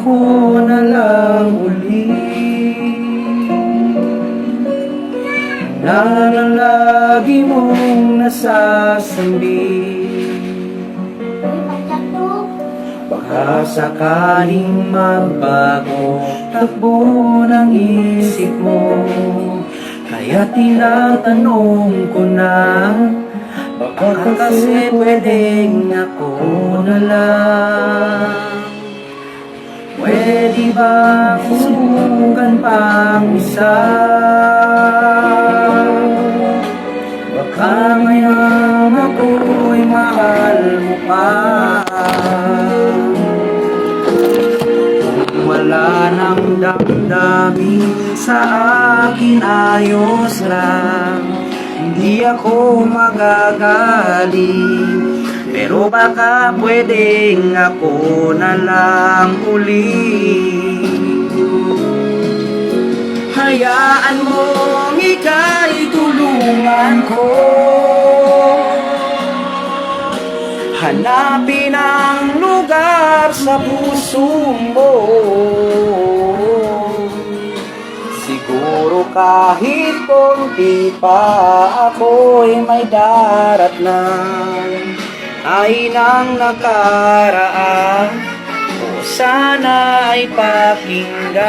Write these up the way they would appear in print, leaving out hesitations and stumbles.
ako na lang uli na lagi mong nasasambi. Baka sakaling magbago takbo ng isip mo, kaya tinatanong ko na, baka kasi pwedeng ako na lang. Pwede ba subukan pang isa? Baka ngayon ako'y mahal mo pa. Kung wala nang damdamin sa akin, ayos lang, hindi ako magagaling. Pero baka pwedeng ako na lang uli. Hayaan mong ika'y tulungan ko, hanapin ang lugar sa puso mo. Siguro kahit konti pa ako'y may daratnan ay nang nakaraan, o sana ay pakinggan.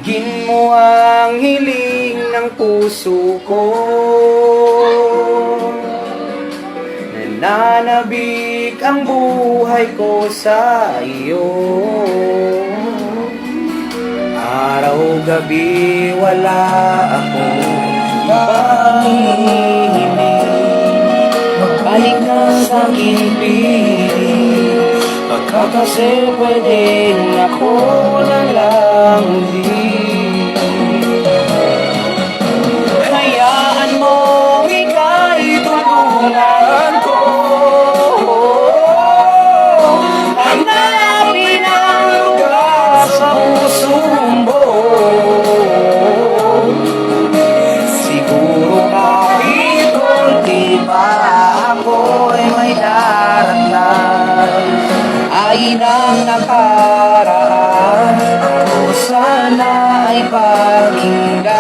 Dinggin mo ang hiling ng puso ko, nananabik ang buhay ko sa iyo. Araw-gabi wala akong panghihiling, magbalik ka sa aking piling. Baka kasi pwedeng ako na lang uli. Hayaan mong ika'y tulungan ko, hanapin ang lugar sa puso mo. Siguro kahit konti pa ako'y may daratnan ay nang nakaraan, o sana ay pakinggan.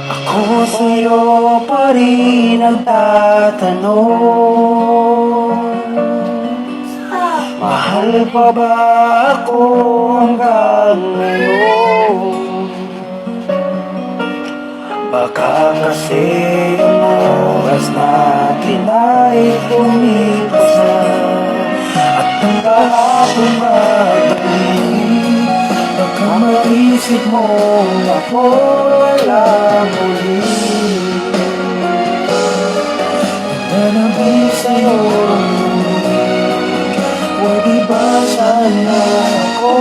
Ako sa'yo pa rin nagtatanong, mahal pa ba ako hanggang ngayon? Baka kasi ang oras natin ay lumipas na, at ang kahapon magbalik. Baka maisip mo ako walang muli, nanabik sa'yo. Pwede ba sana ako